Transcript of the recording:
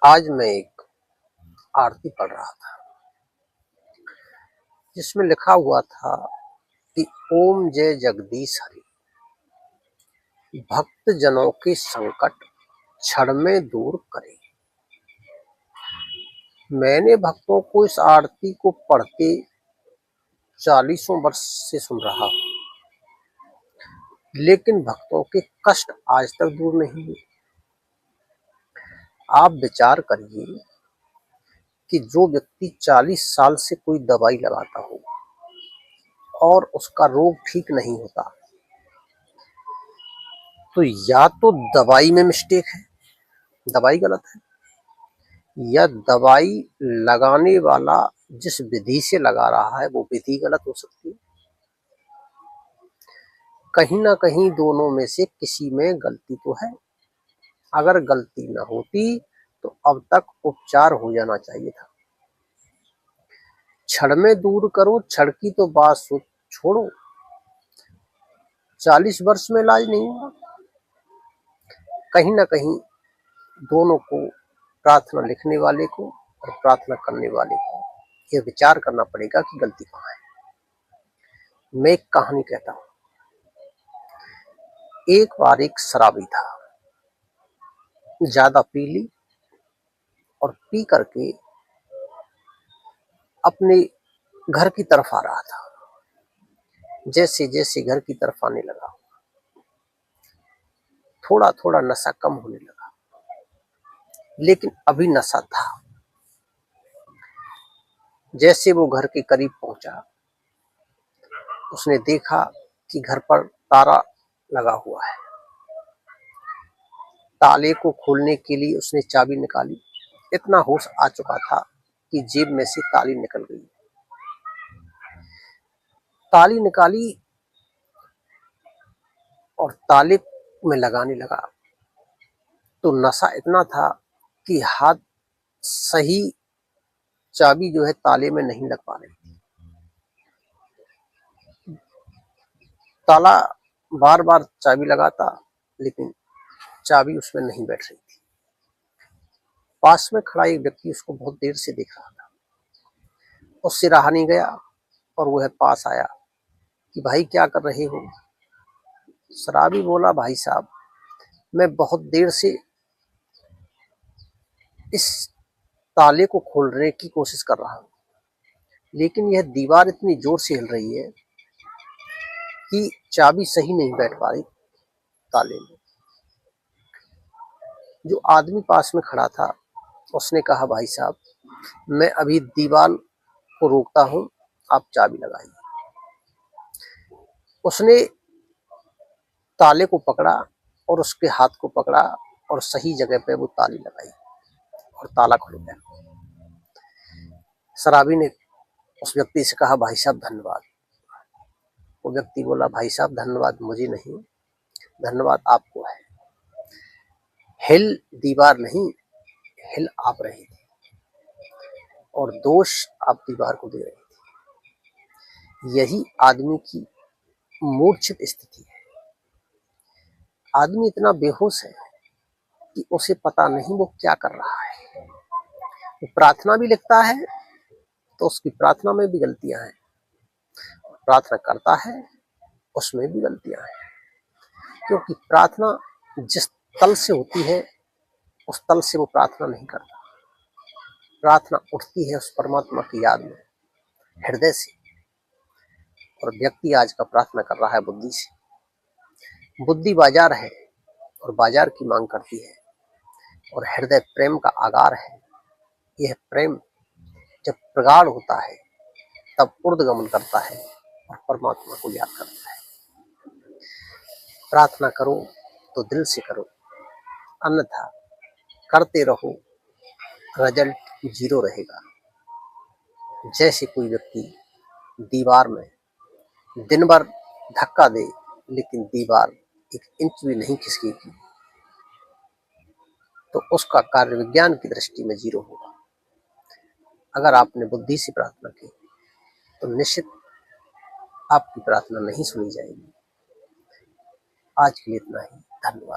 आज मैं एक आरती पढ़ रहा था जिसमें लिखा हुआ था कि ओम जय जगदीश हरि, भक्त जनों के संकट क्षण में दूर करे। मैंने भक्तों को इस आरती को पढ़ते 40 वर्ष से सुन रहा हूँ, लेकिन भक्तों के कष्ट आज तक दूर नहीं हुए। आप विचार करिए कि जो व्यक्ति 40 साल से कोई दवाई लगाता हो और उसका रोग ठीक नहीं होता, तो या तो दवाई में मिस्टेक है, दवाई गलत है, या दवाई लगाने वाला जिस विधि से लगा रहा है वो विधि गलत हो सकती है। कहीं ना कहीं दोनों में से किसी में गलती तो है। अगर गलती ना होती तो अब तक उपचार हो जाना चाहिए था। क्षण में दूर करो, क्षण की तो बात छोड़ो, 40 वर्ष में इलाज नहीं हुआ। कहीं ना कहीं दोनों को, प्रार्थना लिखने वाले को और प्रार्थना करने वाले को, यह विचार करना पड़ेगा कि गलती कहाँ है। मैं एक कहानी कहता हूँ। एक बार एक शराबी था, ज्यादा पी ली और पी करके अपने घर की तरफ आ रहा था। जैसे जैसे घर की तरफ आने लगा, थोड़ा थोड़ा नशा कम होने लगा, लेकिन अभी नशा था। जैसे वो घर के करीब पहुंचा, उसने देखा कि घर पर ताला लगा हुआ है। ताले को खोलने के लिए उसने चाबी निकाली। इतना होश आ चुका था कि जेब में से ताली निकल गई। ताली निकाली और ताले में लगाने लगा, तो नशा इतना था कि हाथ सही चाबी जो है ताले में नहीं लग पा रही थी। ताला बार बार चाबी लगाता, लेकिन चाबी उसमें नहीं बैठ रही थी। पास में खड़ा एक व्यक्ति उसको बहुत देर से देख रहा था। उससे रहा नहीं गया और वह पास आया कि भाई क्या कर रहे हो। शराबी बोला, भाई साहब मैं बहुत देर से इस ताले को खोलने की कोशिश कर रहा हूँ, लेकिन यह दीवार इतनी जोर से हिल रही है कि चाबी सही नहीं बैठ पा रही ताले में। जो आदमी पास में खड़ा था उसने कहा, भाई साहब मैं अभी दीवार को रोकता हूँ, आप चाबी लगाइए। उसने ताले को पकड़ा और उसके हाथ को पकड़ा और सही जगह पे वो ताली लगाई और ताला खुल गया। शराबी ने उस व्यक्ति से कहा, भाई साहब धन्यवाद। वो व्यक्ति बोला, भाई साहब धन्यवाद मुझे नहीं, धन्यवाद आपको है। हिल दीवार नहीं, हिल आप रहे थे और दोष आप दीवार को दे रहे थे। यही आदमी की मूर्छित स्थिति है। आदमी इतना बेहोश है कि उसे पता नहीं वो क्या कर रहा है। वो प्रार्थना भी लिखता है तो उसकी प्रार्थना में भी गलतियां हैं, प्रार्थना करता है उसमें भी गलतियां हैं, क्योंकि प्रार्थना जिस तल से होती है उस तल से वो प्रार्थना नहीं करता। प्रार्थना उठती है उस परमात्मा की याद में, हृदय से। और व्यक्ति आज का प्रार्थना कर रहा है बुद्धि से। बुद्धि बाजार है और बाजार की मांग करती है, और हृदय प्रेम का आगार है। यह प्रेम जब प्रगाढ़ होता है तब ऊर्ध्वगमन करता है और परमात्मा को याद करता है। प्रार्थना करो तो दिल से करो, अन्यथा करते रहो, रिजल्ट 0 रहेगा। जैसे कोई व्यक्ति दीवार में दिन भर धक्का दे लेकिन दीवार 1 इंच भी नहीं खिसकेगी, तो उसका कार्य विज्ञान की दृष्टि में 0 होगा। अगर आपने बुद्धि से प्रार्थना की तो निश्चित आपकी प्रार्थना नहीं सुनी जाएगी। आज के लिए इतना ही, धन्यवाद।